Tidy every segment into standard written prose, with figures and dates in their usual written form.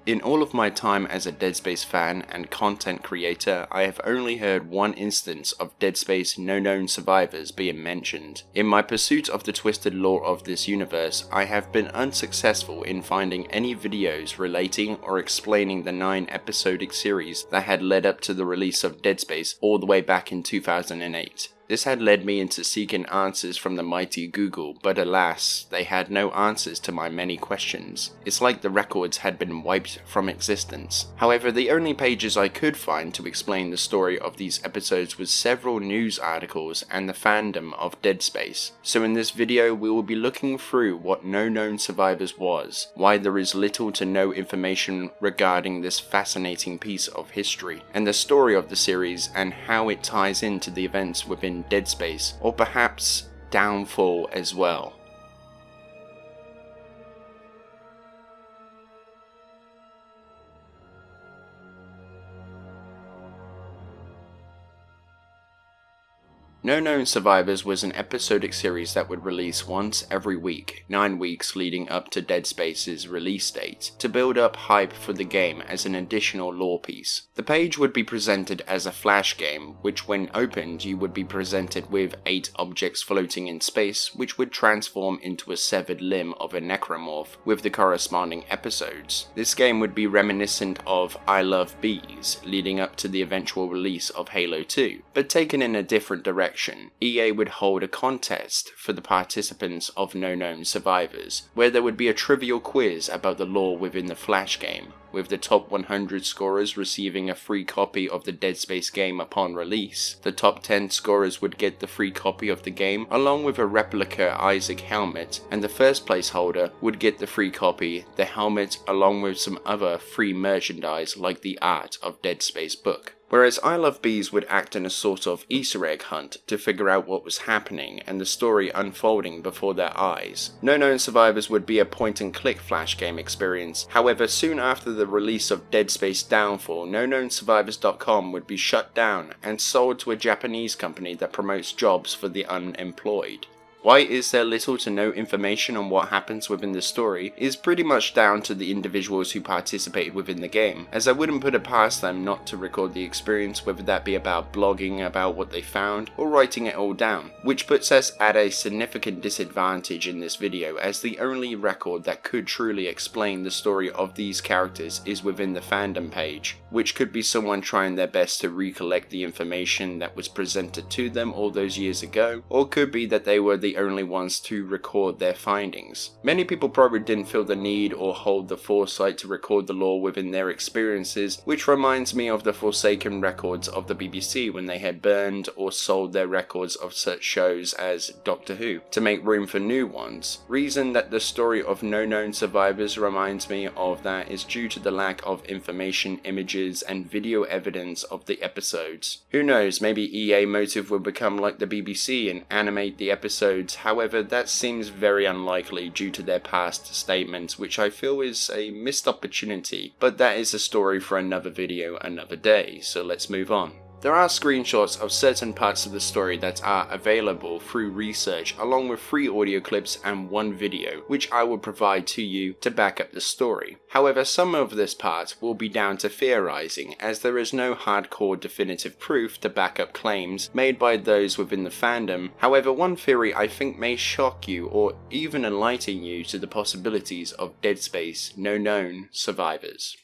In all of my time as a Dead Space fan and content creator, I have only heard one instance of Dead Space No Known Survivors being mentioned. In my pursuit of the twisted lore of this universe, I have been unsuccessful in finding any videos relating or explaining the 9 episodic series that had led up to the release of Dead Space all the way back in 2008. This had led me into seeking answers from the mighty Google, but alas, they had no answers to my many questions. It's like the records had been wiped from existence. However, the only pages I could find to explain the story of these episodes was several news articles and the fandom of Dead Space. So in this video, we will be looking through what No Known Survivors was, why there is little to no information regarding this fascinating piece of history, and the story of the series and how it ties into the events within Dead Space, or perhaps Downfall as well. No Known Survivors was an episodic series that would release once every week, 9 weeks leading up to Dead Space's release date, to build up hype for the game as an additional lore piece. The page would be presented as a flash game, which when opened you would be presented with 8 objects floating in space, which would transform into a severed limb of a necromorph with the corresponding episodes. This game would be reminiscent of I Love Bees, leading up to the eventual release of Halo 2, but taken in a different direction. EA would hold a contest for the participants of No Known Survivors, where there would be a trivial quiz about the lore within the Flash game, with the top 100 scorers receiving a free copy of the Dead Space game upon release. The top 10 scorers would get the free copy of the game, along with a replica Isaac helmet, and the first place holder would get the free copy, the helmet, along with some other free merchandise like the Art of Dead Space book. Whereas I Love Bees would act in a sort of Easter egg hunt to figure out what was happening and the story unfolding before their eyes. No Known Survivors would be a point-and-click flash game experience. However, soon after the release of Dead Space Downfall, noknownsurvivors.com would be shut down and sold to a Japanese company that promotes jobs for the unemployed. Why is there little to no information on what happens within the story is pretty much down to the individuals who participated within the game, as I wouldn't put it past them not to record the experience, whether that be about blogging about what they found or writing it all down, which puts us at a significant disadvantage in this video, as the only record that could truly explain the story of these characters is within the fandom page, which could be someone trying their best to recollect the information that was presented to them all those years ago, or could be that they were the only ones to record their findings. Many people probably didn't feel the need or hold the foresight to record the lore within their experiences, which reminds me of the forsaken records of the BBC when they had burned or sold their records of such shows as Doctor Who to make room for new ones. Reason that the story of No Known Survivors reminds me of that is due to the lack of information, images and video evidence of the episodes. Who knows, maybe EA Motive will become like the BBC and animate the episodes. However, that seems very unlikely due to their past statements, which I feel is a missed opportunity, but that is a story for another video another day, so let's move on. There are screenshots of certain parts of the story that are available through research, along with 3 audio clips and 1 video, which I will provide to you to back up the story. However, some of this part will be down to theorizing, as there is no hardcore definitive proof to back up claims made by those within the fandom. However, one theory I think may shock you or even enlighten you to the possibilities of Dead Space No Known Survivors.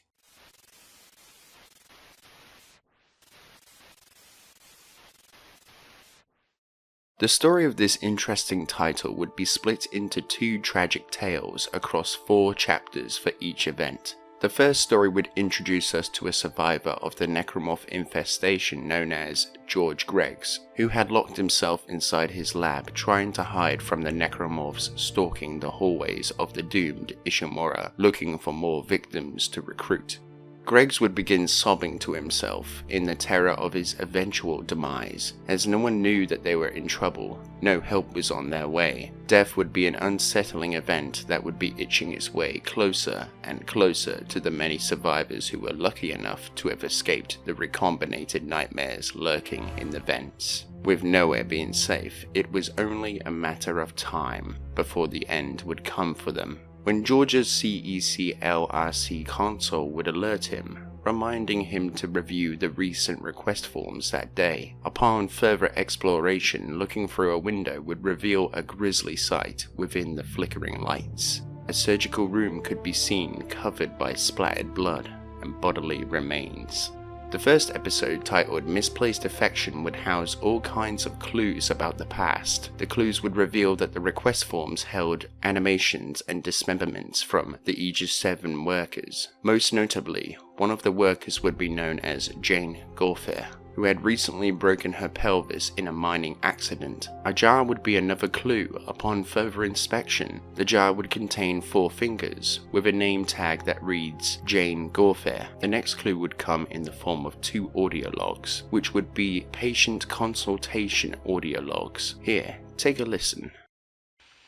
The story of this interesting title would be split into 2 tragic tales across 4 chapters for each event. The first story would introduce us to a survivor of the necromorph infestation known as George Greggs, who had locked himself inside his lab trying to hide from the necromorphs stalking the hallways of the doomed Ishimura, looking for more victims to recruit. Greggs would begin sobbing to himself in the terror of his eventual demise, as no one knew that they were in trouble, no help was on their way. Death would be an unsettling event that would be itching its way closer and closer to the many survivors who were lucky enough to have escaped the recombinated nightmares lurking in the vents. With nowhere being safe, it was only a matter of time before the end would come for them. when Georgia's CECLRC console would alert him, reminding him to review the recent request forms that day. Upon further exploration, looking through a window would reveal a grisly sight within the flickering lights. A surgical room could be seen covered by splattered blood and bodily remains. The first episode, titled Misplaced Affection, would house all kinds of clues about the past. The clues would reveal that the request forms held animations and dismemberments from the Aegis 7 workers. Most notably, one of the workers would be known as Jane Gorfair, who had recently broken her pelvis in a mining accident. A jar would be another clue. Upon further inspection, the jar would contain 4 fingers, with a name tag that reads Jane Gorfair. The next clue would come in the form of 2 audio logs, which would be patient consultation audio logs. Here, take a listen.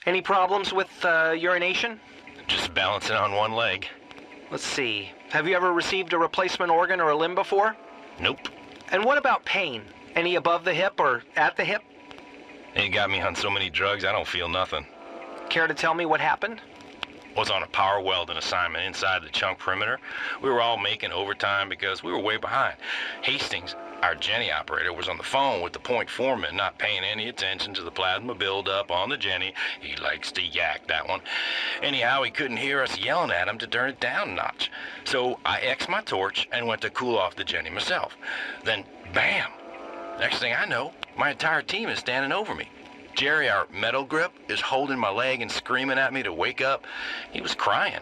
Any problems with urination? Just balancing on one leg. Let's see. Have you ever received a replacement organ or a limb before? Nope. And what about pain? Any above the hip or at the hip? They got me on so many drugs I don't feel nothing. Care to tell me what happened? Was on a power welding assignment inside the chunk perimeter. We were all making overtime because we were way behind. Hastings, our Jenny operator, was on the phone with the point foreman, not paying any attention to the plasma buildup on the Jenny. He likes to yak, that one. Anyhow, he couldn't hear us yelling at him to turn it down a notch. So I X'd my torch and went to cool off the Jenny myself. Then, bam! Next thing I know, my entire team is standing over me. Jerry, our metal grip, is holding my leg and screaming at me to wake up. He was crying.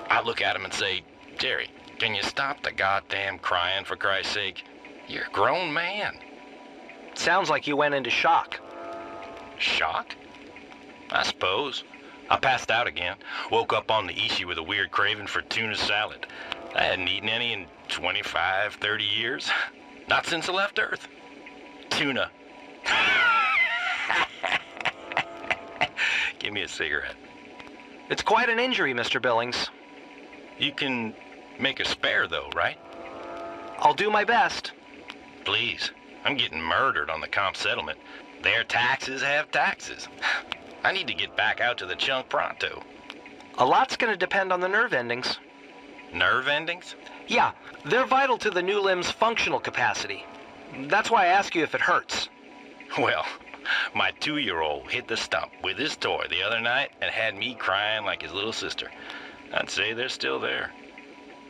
I look at him and say, Jerry, can you stop the goddamn crying, for Christ's sake? You're a grown man. Sounds like you went into shock. Shock? I suppose. I passed out again. Woke up on the Ishi with a weird craving for tuna salad. I hadn't eaten any in 25, 30 years. Not since I left Earth. Tuna. Give me a cigarette. It's quite an injury, Mr. Billings. You can make a spare, though, right? I'll do my best. Please. I'm getting murdered on the comp settlement. Their taxes have taxes. I need to get back out to the chunk pronto. A lot's gonna depend on the nerve endings. Nerve endings? Yeah, they're vital to the new limb's functional capacity. That's why I ask you if it hurts. Well, my 2-year-old hit the stump with his toy the other night and had me crying like his little sister. I'd say they're still there.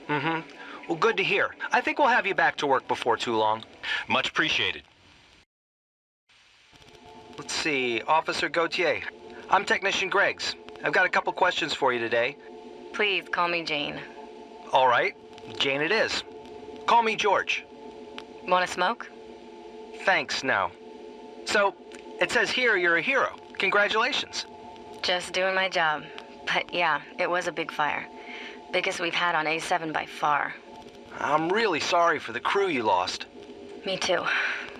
Mm-hmm. Well, good to hear. I think we'll have you back to work before too long. Much appreciated. Let's see, Officer Gautier. I'm Technician Greggs. I've got a couple questions for you today. Please call me Jane. All right, Jane it is. Call me George. Want to smoke? Thanks, no. So, it says here you're a hero. Congratulations. Just doing my job. But yeah, it was a big fire. Biggest we've had on A7 by far. I'm really sorry for the crew you lost. Me too.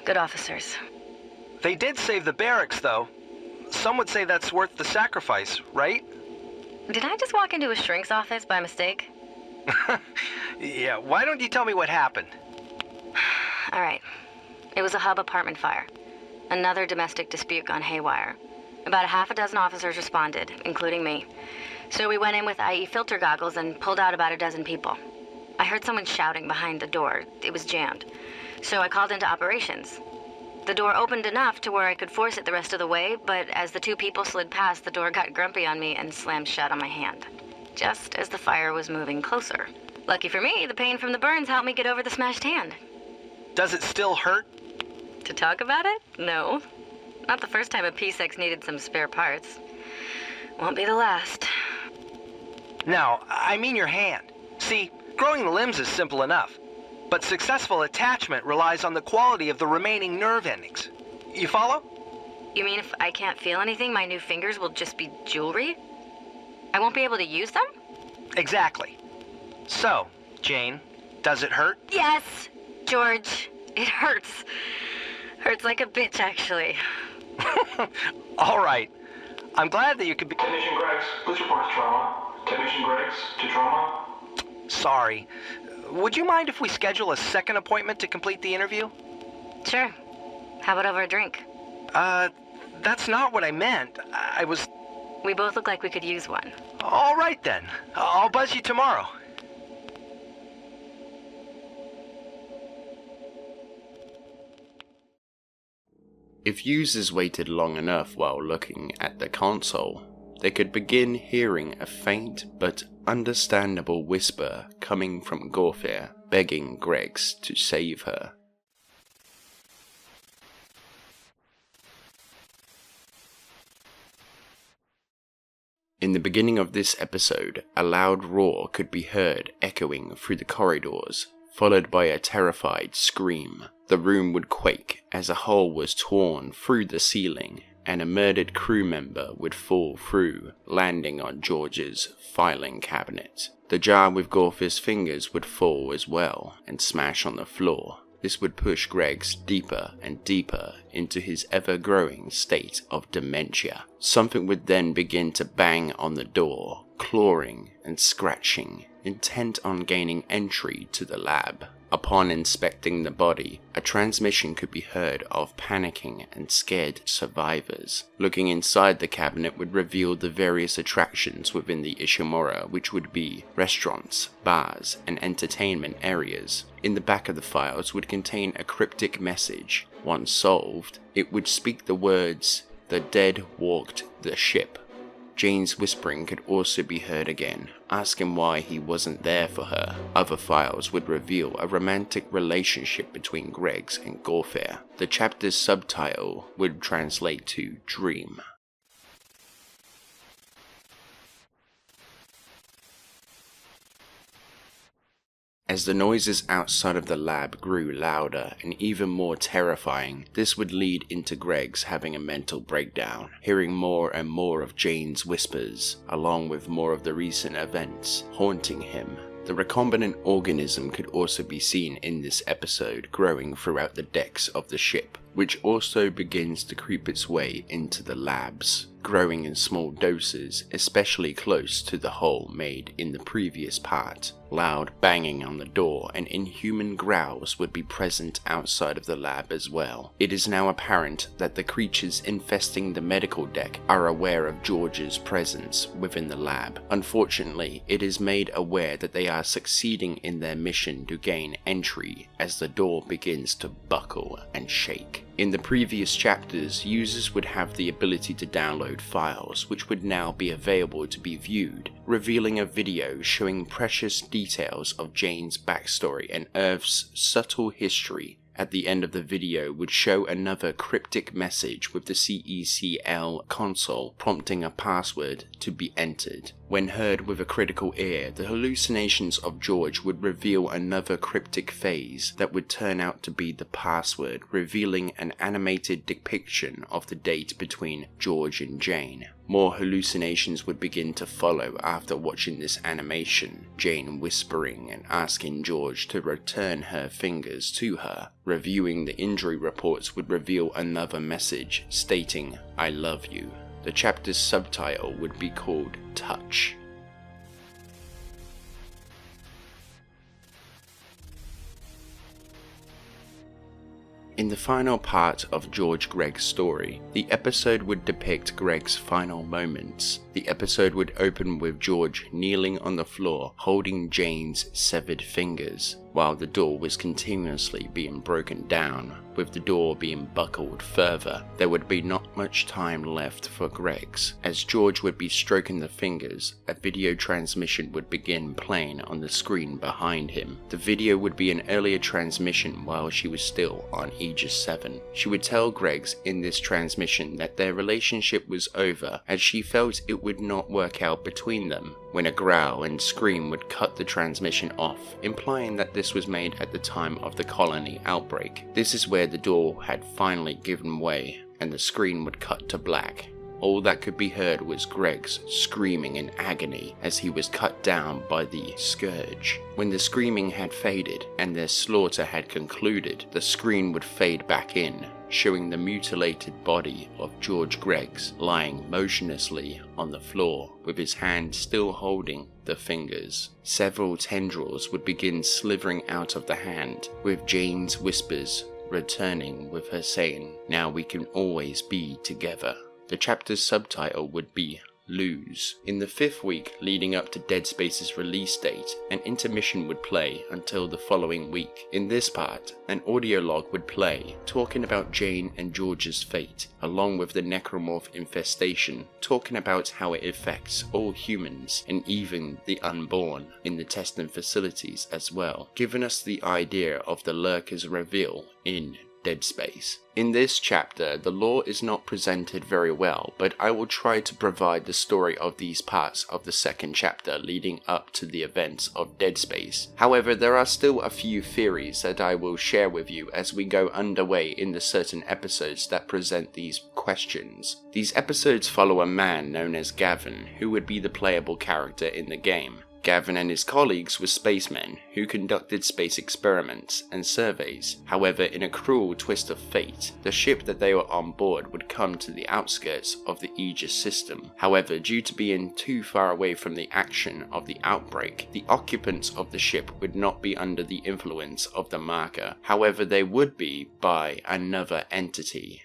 Good officers. They did save the barracks, though. Some would say that's worth the sacrifice, right? Did I just walk into a shrink's office by mistake? Yeah, why don't you tell me what happened? All right. It was a hub apartment fire. Another domestic dispute gone haywire. About a half a dozen officers responded, including me. So we went in with IE filter goggles and pulled out about a dozen people. I heard someone shouting behind the door. It was jammed. So I called into operations. The door opened enough to where I could force it the rest of the way, but as the 2 people slid past, the door got grumpy on me and slammed shut on my hand. Just as the fire was moving closer. Lucky for me, the pain from the burns helped me get over the smashed hand. Does it still hurt? To talk about it? No. Not the first time a P6 needed some spare parts. Won't be the last. No, I mean your hand. See, growing the limbs is simple enough. But successful attachment relies on the quality of the remaining nerve endings. You follow? You mean if I can't feel anything, my new fingers will just be jewelry? I won't be able to use them? Exactly. So, Jane, does it hurt? Yes, George. It hurts. Hurts like a bitch, actually. All right. I'm glad that you could be... Technician Greggs, please report to trauma. Technician Greggs to trauma. Sorry. Would you mind if we schedule a second appointment to complete the interview? Sure. How about over a drink? That's not what I meant. I was... We both look like we could use one. All right then. I'll buzz you tomorrow. If users waited long enough while looking at the console, they could begin hearing a faint but understandable whisper coming from Gorfir, begging Greggs to save her. In the beginning of this episode, a loud roar could be heard echoing through the corridors, followed by a terrified scream. The room would quake as a hole was torn through the ceiling, and a murdered crew member would fall through, landing on George's filing cabinet. The jar with Gorfir's fingers would fall as well, and smash on the floor. This would push Greggs deeper and deeper into his ever-growing state of dementia. Something would then begin to bang on the door, clawing and scratching, intent on gaining entry to the lab. Upon inspecting the body, a transmission could be heard of panicking and scared survivors. Looking inside the cabinet would reveal the various attractions within the Ishimura, which would be restaurants, bars, and entertainment areas. In the back of the files would contain a cryptic message. Once solved, it would speak the words, "The dead walked the ship." Jane's whispering could also be heard again, asking why he wasn't there for her. Other files would reveal a romantic relationship between Greggs and Gorfir. The chapter's subtitle would translate to Dream. As the noises outside of the lab grew louder and even more terrifying, this would lead into Greggs having a mental breakdown, hearing more and more of Jane's whispers, along with more of the recent events haunting him. The recombinant organism could also be seen in this episode growing throughout the decks of the ship, which also begins to creep its way into the labs, growing in small doses, especially close to the hole made in the previous part. Loud banging on the door and inhuman growls would be present outside of the lab as well. It is now apparent that the creatures infesting the medical deck are aware of George's presence within the lab. Unfortunately, it is made aware that they are succeeding in their mission to gain entry as the door begins to buckle and shake. In the previous chapters, users would have the ability to download files, which would now be available to be viewed, revealing a video showing precious details of Jane's backstory and Earth's subtle history. At the end of the video would show another cryptic message with the CECL console prompting a password to be entered. When heard with a critical ear, the hallucinations of George would reveal another cryptic phase that would turn out to be the password, revealing an animated depiction of the date between George and Jane. More hallucinations would begin to follow after watching this animation, Jane whispering and asking George to return her fingers to her. Reviewing the injury reports would reveal another message stating, "I love you." The chapter's subtitle would be called Touch. In the final part of George Greggs' story, the episode would depict Greggs' final moments. The episode would open with George kneeling on the floor holding Jane's severed fingers, while the door was continuously being broken down. With the door being buckled further, there would be not much time left for Greggs. As George would be stroking the fingers, a video transmission would begin playing on the screen behind him. The video would be an earlier transmission while she was still on Aegis 7. She would tell Greggs in this transmission that their relationship was over, as she felt it would not work out between them, when a growl and scream would cut the transmission off, implying that this was made at the time of the colony outbreak. This is where the door had finally given way, and the screen would cut to black. All that could be heard was Greggs screaming in agony as he was cut down by the scourge. When the screaming had faded and their slaughter had concluded, the screen would fade back in, showing the mutilated body of George Greggs lying motionlessly on the floor, with his hand still holding the fingers. Several tendrils would begin slithering out of the hand, with Jane's whispers returning with her saying, "Now we can always be together." The chapter's subtitle would be lose. In the 5th week leading up to Dead Space's release date, an intermission would play until the following week. In this part, an audio log would play talking about Jane and George's fate, along with the necromorph infestation, talking about how it affects all humans and even the unborn in the testing facilities as well, giving us the idea of the lurker's reveal in Dead Space. In this chapter, the lore is not presented very well, but I will try to provide the story of these parts of the 2nd chapter leading up to the events of Dead Space. However, there are still a few theories that I will share with you as we go underway in the certain episodes that present these questions. These episodes follow a man known as Gavin, who would be the playable character in the game. Gavin and his colleagues were spacemen who conducted space experiments and surveys. However, in a cruel twist of fate, the ship that they were on board would come to the outskirts of the Aegis system. However, due to being too far away from the action of the outbreak, the occupants of the ship would not be under the influence of the marker. However, they would be by another entity.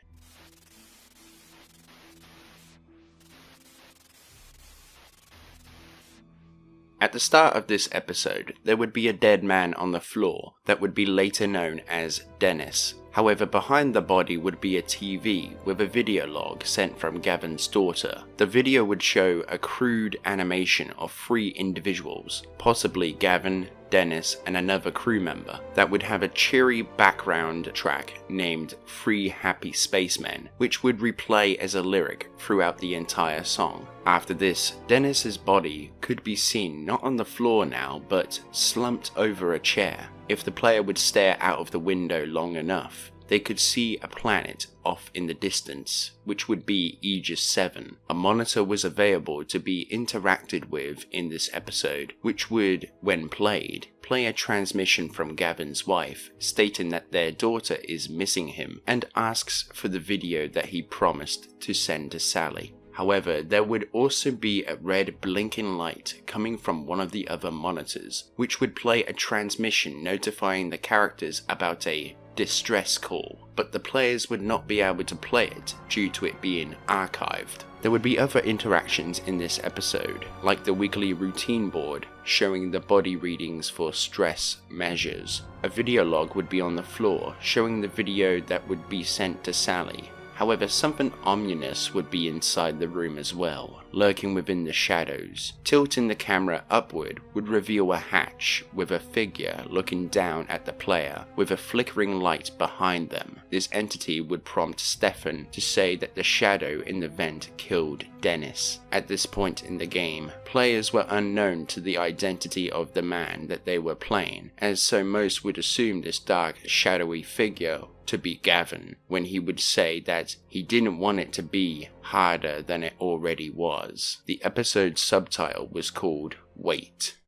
At the start of this episode, there would be a dead man on the floor that would be later known as Dennis. However, behind the body would be a TV with a video log sent from Gavin's daughter. The video would show a crude animation of 3 individuals, possibly Gavin, Dennis, and another crew member, that would have a cheery background track named 3 Happy Spacemen, which would replay as a lyric throughout the entire song. After this, Dennis's body could be seen not on the floor now, but slumped over a chair. If the player would stare out of the window long enough, they could see a planet off in the distance, which would be Aegis 7. A monitor was available to be interacted with in this episode, which would, when played, play a transmission from Gavin's wife, stating that their daughter is missing him, and asks for the video that he promised to send to Sally. However, there would also be a red blinking light coming from one of the other monitors, which would play a transmission notifying the characters about a distress call, but the players would not be able to play it due to it being archived. There would be other interactions in this episode, like the weekly routine board showing the body readings for stress measures. A video log would be on the floor showing the video that would be sent to Sally. However, something ominous would be inside the room as well, lurking within the shadows. Tilting the camera upward would reveal a hatch with a figure looking down at the player with a flickering light behind them. This entity would prompt Stefan to say that the shadow in the vent killed Dennis. At this point in the game, players were unknown to the identity of the man that they were playing, as so most would assume this dark, shadowy figure to be Gavin, when he would say that he didn't want it to be harder than it already was. The episode's subtitle was called Wait.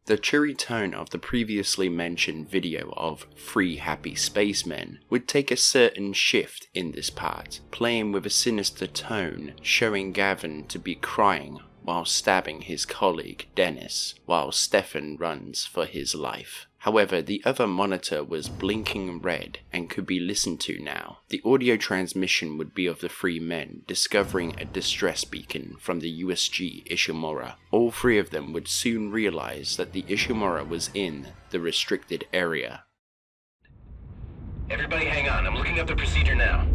The cheery tone of the previously mentioned video of 3 Happy Spacemen would take a certain shift in this part, playing with a sinister tone, showing Gavin to be crying while stabbing his colleague Dennis, while Stefan runs for his life. However, the other monitor was blinking red and could be listened to now. The audio transmission would be of the 3 men discovering a distress beacon from the USG Ishimura. All 3 of them would soon realize that the Ishimura was in the restricted area. Everybody hang on, I'm looking up the procedure now.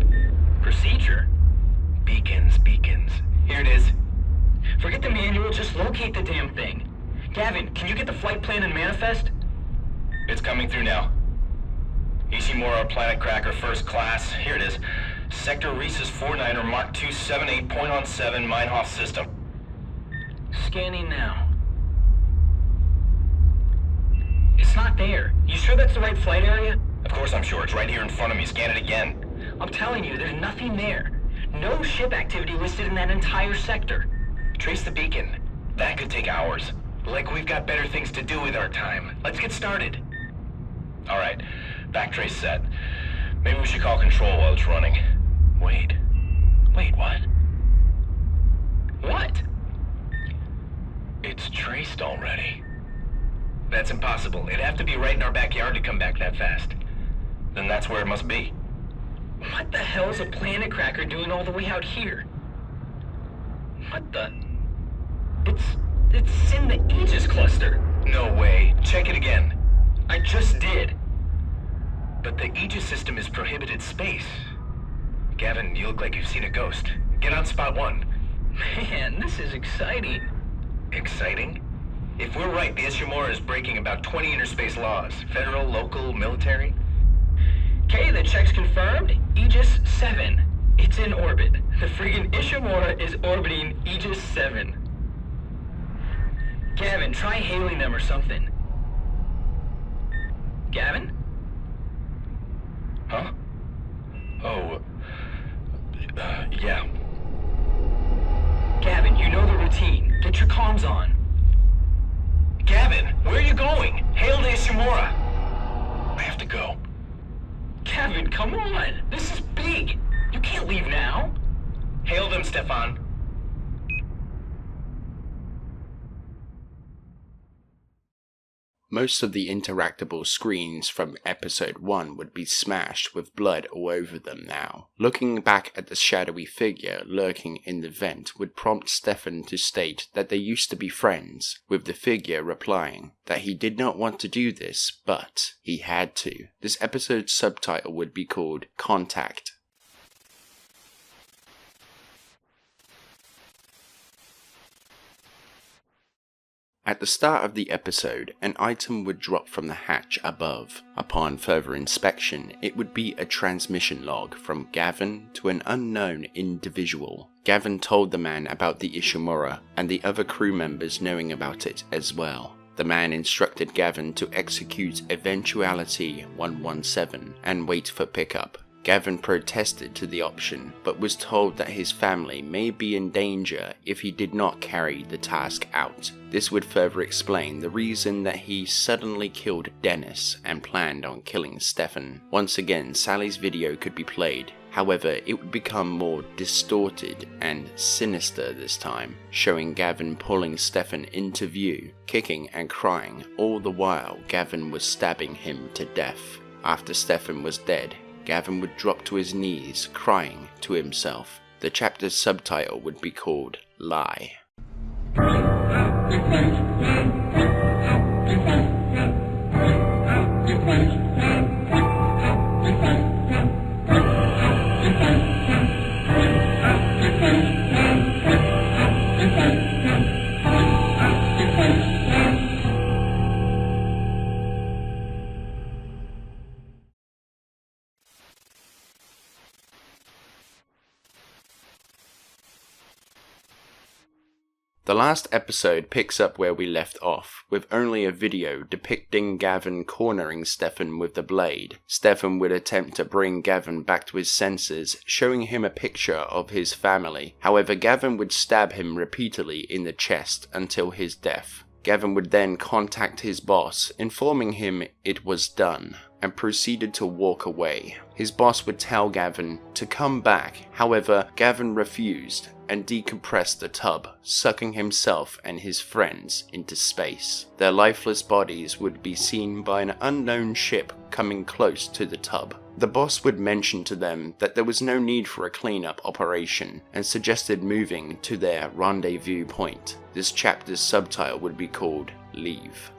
Procedure? Beacons. Here it is. Forget the manual, just locate the damn thing. Gavin, can you get the flight plan and manifest? It's coming through now. Ishimura Planet Cracker First Class. Here it is. Sector Rhesus 49er Mark 278 point on 7 Meinhof system. Scanning now. It's not there. You sure that's the right flight area? Of course I'm sure. It's right here in front of me. Scan it again. I'm telling you, there's nothing there. No ship activity listed in that entire sector. Trace the beacon. That could take hours. Like we've got better things to do with our time. Let's get started. Alright, backtrace set. Maybe we should call control while it's running. Wait, what? What? It's traced already. That's impossible. It'd have to be right in our backyard to come back that fast. then that's where it must be. What the hell's a planet cracker doing all the way out here? What the? It's in the Aegis cluster. No way. Check it again. I just did. But the Aegis system is prohibited space. Gavin, you look like you've seen a ghost. Get on spot 1. Man, this is exciting. Exciting? If we're right, the Ishimura is breaking about 20 interspace laws. Federal, local, military. Okay, the check's confirmed. Aegis 7. It's in orbit. The friggin' Ishimura is orbiting Aegis 7. Gavin, try hailing them or something. Gavin? Huh? Oh, yeah. Gavin, you know the routine. Get your comms on. Gavin, where are you going? Hail the Ishimura. I have to go. Gavin, come on. This is big. You can't leave now. Hail them, Stefan. Most of the interactable screens from episode 1 would be smashed with blood all over them now. Looking back at the shadowy figure lurking in the vent would prompt Stefan to state that they used to be friends, with the figure replying that he did not want to do this, but he had to. This episode's subtitle would be called Contact. At the start of the episode, an item would drop from the hatch above. Upon further inspection, it would be a transmission log from Gavin to an unknown individual. Gavin told the man about the Ishimura, and the other crew members knowing about it as well. The man instructed Gavin to execute Eventuality 117 and wait for pickup. Gavin protested to the option, but was told that his family may be in danger if he did not carry the task out. This would further explain the reason that he suddenly killed Dennis and planned on killing Stefan. Once again, Sally's video could be played. However, it would become more distorted and sinister this time, showing Gavin pulling Stefan into view, kicking and crying, all the while Gavin was stabbing him to death. After Stefan was dead, Gavin would drop to his knees, crying to himself. The chapter's subtitle would be called Lie. The last episode picks up where we left off, with only a video depicting Gavin cornering Stefan with the blade. Stefan would attempt to bring Gavin back to his senses, showing him a picture of his family. However, Gavin would stab him repeatedly in the chest until his death. Gavin would then contact his boss, informing him it was done, and proceeded to walk away. His boss would tell Gavin to come back, however, Gavin refused and decompressed the tub, sucking himself and his friends into space. Their lifeless bodies would be seen by an unknown ship coming close to the tub. The boss would mention to them that there was no need for a cleanup operation and suggested moving to their rendezvous point. This chapter's subtitle would be called Leave.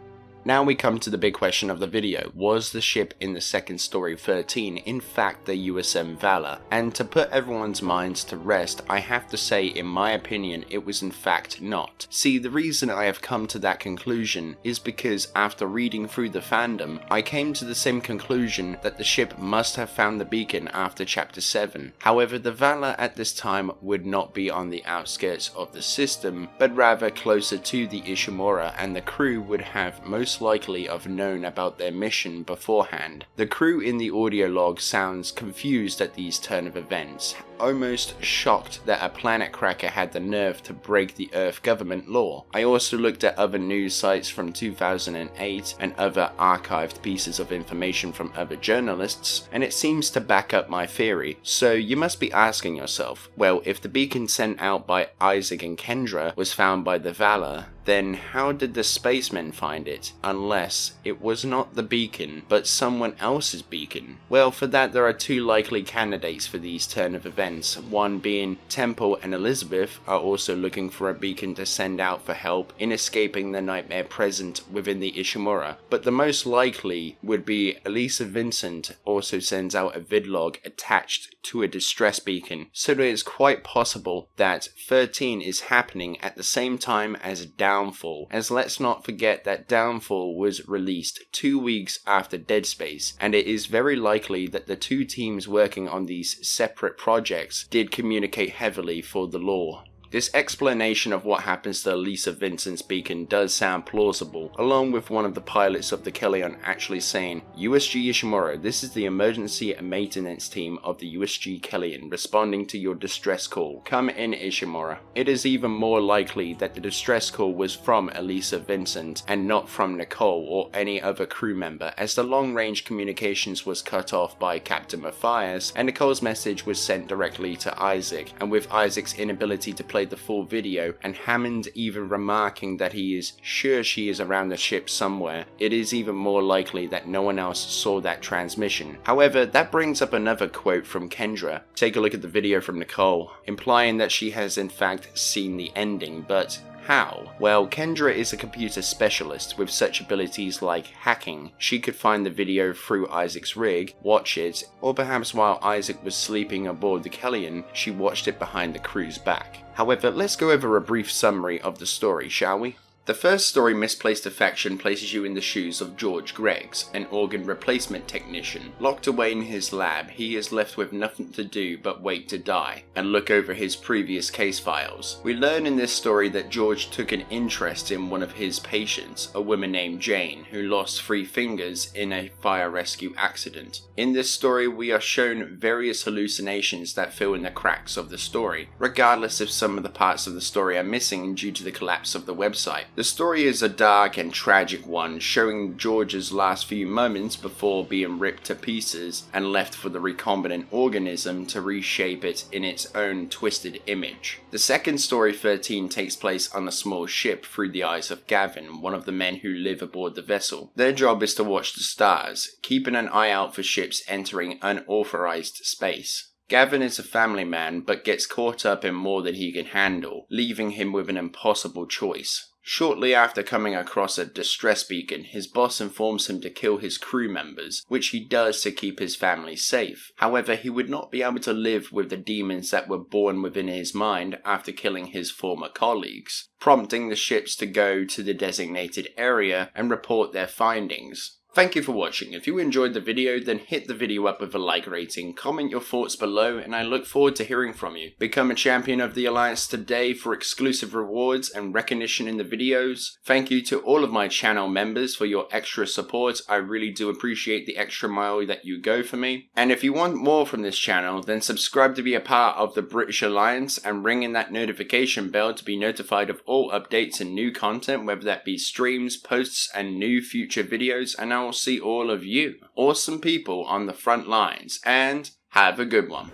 Now we come to the big question of the video. Was the ship in the second story 13 in fact the USM Valor? And to put everyone's minds to rest, I have to say in my opinion it was in fact not. See, the reason I have come to that conclusion is because after reading through the fandom, I came to the same conclusion that the ship must have found the beacon after chapter 7. However, the Valor at this time would not be on the outskirts of the system, but rather closer to the Ishimura, and the crew would have most likely have known about their mission beforehand. The crew in the audio log sounds confused at these turn of events, almost shocked that a planet cracker had the nerve to break the Earth government law. I also looked at other news sites from 2008 and other archived pieces of information from other journalists, and it seems to back up my theory. So you must be asking yourself, well, if the beacon sent out by Isaac and Kendra was found by the Valor, then how did the spacemen find it? Unless it was not the beacon, but someone else's beacon. Well, for that there are two likely candidates for these turn of events, one being Temple and Elizabeth are also looking for a beacon to send out for help in escaping the nightmare present within the Ishimura, but the most likely would be Elisa Vincent also sends out a vidlog attached to a distress beacon, so that it's quite possible that 13 is happening at the same time as Downfall, as let's not forget that Downfall was released 2 weeks after Dead Space, and it is very likely that the two teams working on these separate projects did communicate heavily for the lore. This explanation of what happens to Elisa Vincent's beacon does sound plausible, along with one of the pilots of the Kellion actually saying, USG Ishimura, this is the emergency maintenance team of the USG Kellion responding to your distress call. Come in, Ishimura. It is even more likely that the distress call was from Elisa Vincent and not from Nicole or any other crew member, as the long-range communications was cut off by Captain Matthias and Nicole's message was sent directly to Isaac, and with Isaac's inability to play the full video and Hammond even remarking that he is sure she is around the ship somewhere, it is even more likely that no one else saw that transmission. However, that brings up another quote from Kendra. Take a look at the video from Nicole, implying that she has in fact seen the ending, but how? Well, Kendra is a computer specialist with such abilities like hacking. She could find the video through Isaac's rig, watch it, or perhaps while Isaac was sleeping aboard the Kellion, she watched it behind the crew's back. However, let's go over a brief summary of the story, shall we? The first story, Misplaced Affection, places you in the shoes of George Greggs, an organ replacement technician. Locked away in his lab, he is left with nothing to do but wait to die, and look over his previous case files. We learn in this story that George took an interest in one of his patients, a woman named Jane, who lost 3 fingers in a fire rescue accident. In this story, we are shown various hallucinations that fill in the cracks of the story, regardless if some of the parts of the story are missing due to the collapse of the website. The story is a dark and tragic one, showing George's last few moments before being ripped to pieces and left for the recombinant organism to reshape it in its own twisted image. The second story, 13, takes place on a small ship through the eyes of Gavin, one of the men who live aboard the vessel. Their job is to watch the stars, keeping an eye out for ships entering unauthorized space. Gavin is a family man, but gets caught up in more than he can handle, leaving him with an impossible choice. Shortly after coming across a distress beacon, his boss informs him to kill his crew members, which he does to keep his family safe. However, he would not be able to live with the demons that were born within his mind after killing his former colleagues, prompting the ships to go to the designated area and report their findings. Thank you for watching. If you enjoyed the video, then hit the video up with a like rating, comment your thoughts below, and I look forward to hearing from you. Become a champion of the Alliance today for exclusive rewards and recognition in the videos. Thank you to all of my channel members for your extra support. I really do appreciate the extra mile that you go for me. And if you want more from this channel, then subscribe to be a part of the British Alliance and ring in that notification bell to be notified of all updates and new content, whether that be streams, posts, and new future videos, and I will see all of you, awesome people on the front lines, and have a good one.